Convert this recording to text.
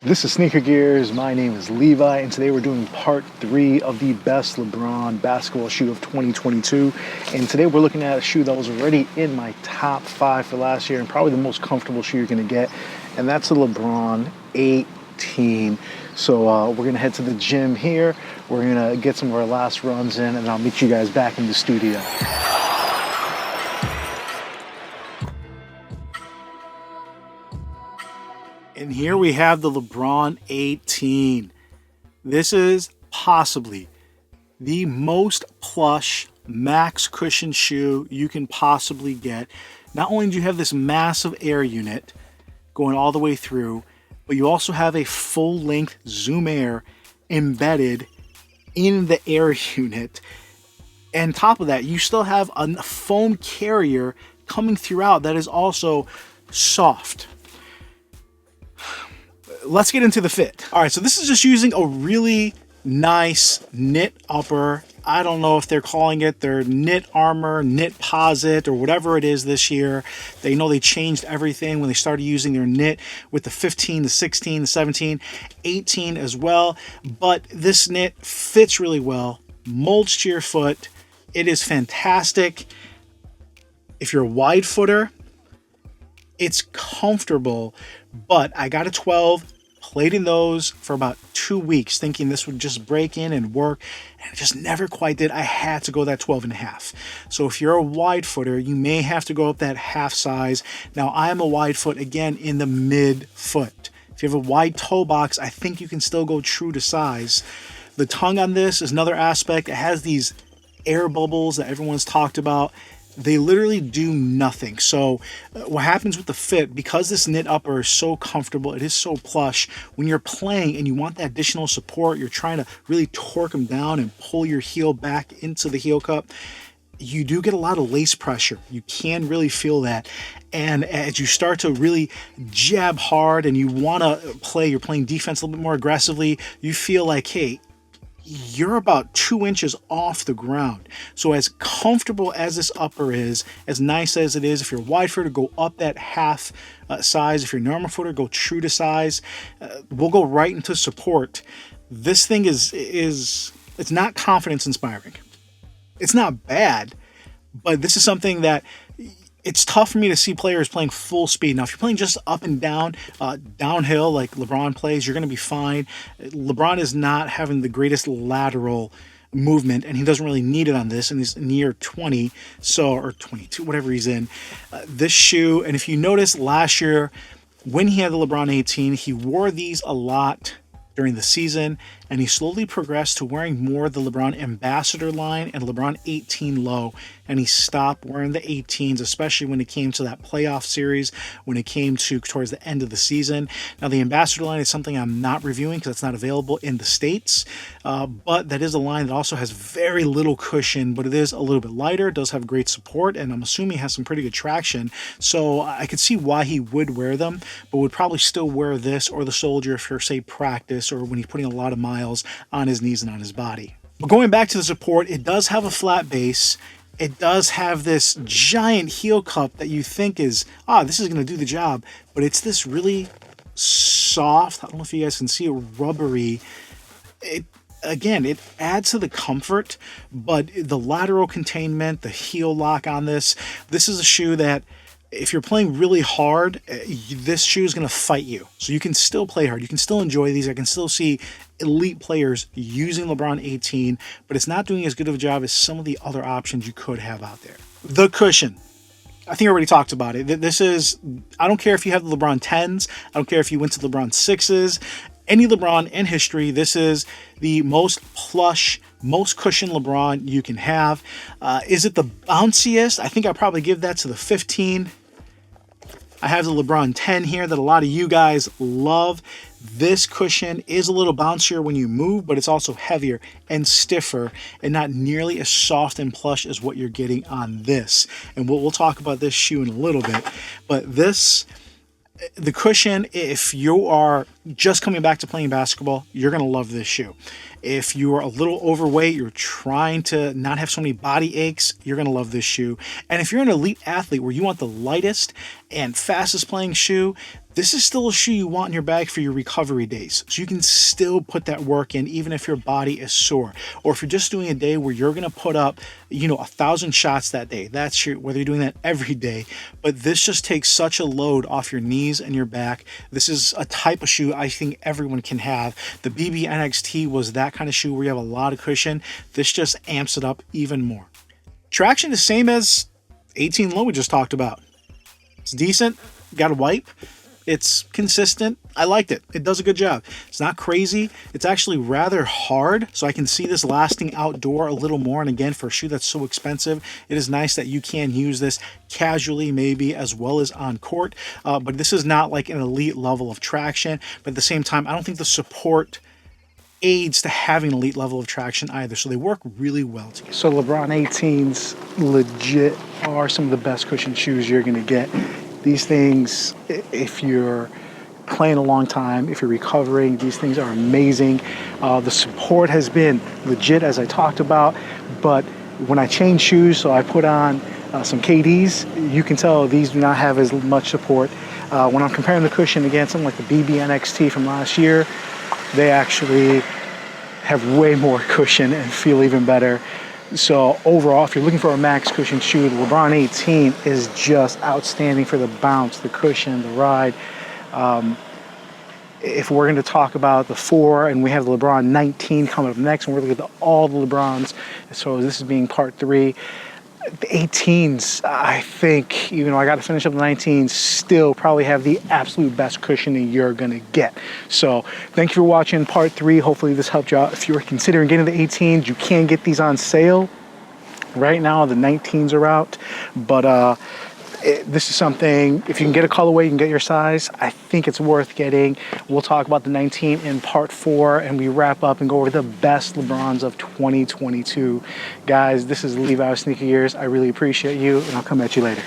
This is Sneaker Gears. My name is Levi, and today we're doing part 3 of the best LeBron basketball shoe of 2022. And today we're looking at a shoe that was already in my top 5 for last year and probably the most comfortable shoe you're going to get, and that's a LeBron 18. So we're going to head to the gym here. We're going to get some of our last runs in, and I'll meet you guys back in the studio. And here we have the LeBron 18. This is possibly the most plush max cushion shoe you can possibly get. Not only do you have this massive air unit going all the way through, but you also have a full-length Zoom Air embedded in the air unit. And top of that, you still have a foam carrier coming throughout that is also soft. Let's get into the fit. All right, so this is just using a really nice knit upper. I don't know if they're calling it their knit armor, knit posit, or whatever it is this year. They know they changed everything when they started using their knit with the 15, the 16, the 17, 18 as well. But this knit fits really well, molds to your foot. It is fantastic. If you're a wide footer, it's comfortable, but I got a 12, played in those for about 2 weeks, thinking this would just break in and work, and it just never quite did. I had to go that 12.5. So if you're a wide footer, you may have to go up that half size. Now, I am a wide foot, again, in the mid foot. If you have a wide toe box, I think you can still go true to size. The tongue on this is another aspect. It has these air bubbles that everyone's talked about. They literally do nothing. So what happens with the fit, because this knit upper is so comfortable, it is so plush, when you're playing and you want that additional support, you're trying to really torque them down and pull your heel back into the heel cup, you do get a lot of lace pressure. You can really feel that. And as you start to really jab hard and you want to play, you're playing defense a little bit more aggressively, you feel like, hey, you're about 2 inches off the ground. So as comfortable as this upper is, as nice as it is, if you're wide footer, go up that half size. If you're normal footer, go true to size. We'll go right into support. This thing is it's not confidence inspiring. It's not bad, but this is something that it's tough for me to see players playing full speed. Now, if you're playing just up and down, downhill like LeBron plays, you're going to be fine. LeBron is not having the greatest lateral movement, and he doesn't really need it on this, and he's near 20, or 22, whatever he's in. This shoe, and if you notice last year, when he had the LeBron 18, he wore these a lot during the season, and he slowly progressed to wearing more of the LeBron Ambassador line and LeBron 18 low, and he stopped wearing the 18s, especially when it came to that playoff series, when it came to towards the end of the season. Now, the Ambassador line is something I'm not reviewing because it's not available in the States, but that is a line that also has very little cushion, but it is a little bit lighter. It does have great support, and I'm assuming it has some pretty good traction, so I could see why he would wear them, but would probably still wear this or the Soldier for, say, practice or when he's putting a lot of miles on his knees and on his body. But going back to the support, it does have a flat base. It does have this giant heel cup that you think is, this is going to do the job, but it's this really soft, I don't know if you guys can see it, rubbery. It adds to the comfort, but the lateral containment, the heel lock on this is a shoe that if you're playing really hard, this shoe is going to fight you. So you can still play hard. You can still enjoy these. I can still see elite players using LeBron 18, but it's not doing as good of a job as some of the other options you could have out there. The cushion. I think I already talked about it. This is, I don't care if you have the LeBron 10s. I don't care if you went to LeBron 6s. Any LeBron in history, this is the most plush, most cushion LeBron you can have. Is it the bounciest? I think I'd probably give that to the 15. I have the LeBron 10 here that a lot of you guys love. This cushion is a little bouncier when you move, but it's also heavier and stiffer and not nearly as soft and plush as what you're getting on this. And we'll talk about this shoe in a little bit. But the cushion, if you are just coming back to playing basketball, you're going to love this shoe. If you're a little overweight, you're trying to not have so many body aches, you're going to love this shoe. And if you're an elite athlete where you want the lightest and fastest playing shoe, this is still a shoe you want in your bag for your recovery days. So you can still put that work in even if your body is sore. Or if you're just doing a day where you're going to put up, 1,000 shots that day. That's whether you're doing that every day. But this just takes such a load off your knees and your back. This is a type of shoe I think everyone can have. The BB NXT was that kind of shoe where you have a lot of cushion. This just amps it up even more. Traction is same as 18 low we just talked about. It's decent. Got a wipe. It's consistent. I liked it. It does a good job. It's not crazy. It's actually rather hard, so I can see this lasting outdoor a little more. And again, for a shoe that's so expensive, it is nice that you can use this casually, maybe as well as on court. But this is not like an elite level of traction. But at the same time, I don't think the support aids to having an elite level of traction either. So they work really well together. So LeBron 18s legit are some of the best cushion shoes you're going to get. These things, if you're playing a long time, if you're recovering, these things are amazing. The support has been legit, as I talked about, but when I change shoes, so I put on some KDs, you can tell these do not have as much support. When I'm comparing the cushion against something like the BB NXT from last year, they actually have way more cushion and feel even better. So overall, if you're looking for a max cushion shoe, the LeBron 18 is just outstanding for the bounce, the cushion, the ride. If we're going to talk about the 4, and we have the LeBron 19 coming up next, and we're looking at all the LeBrons, so this is being part 3. The 18s, I think, even though I got to finish up the 19s, still probably have the absolute best cushioning you're going to get. So thank you for watching part 3. Hopefully this helped you out. If you're considering getting the 18s, you can get these on sale. Right now, the 19s are out. But this is something, if you can get a colorway, you can get your size, I think it's worth getting. We'll talk about the 19 in part 4, and we wrap up and go over the best LeBrons of 2022. Guys, this is Levi Sneaker Years. I really appreciate you, and I'll come at you later.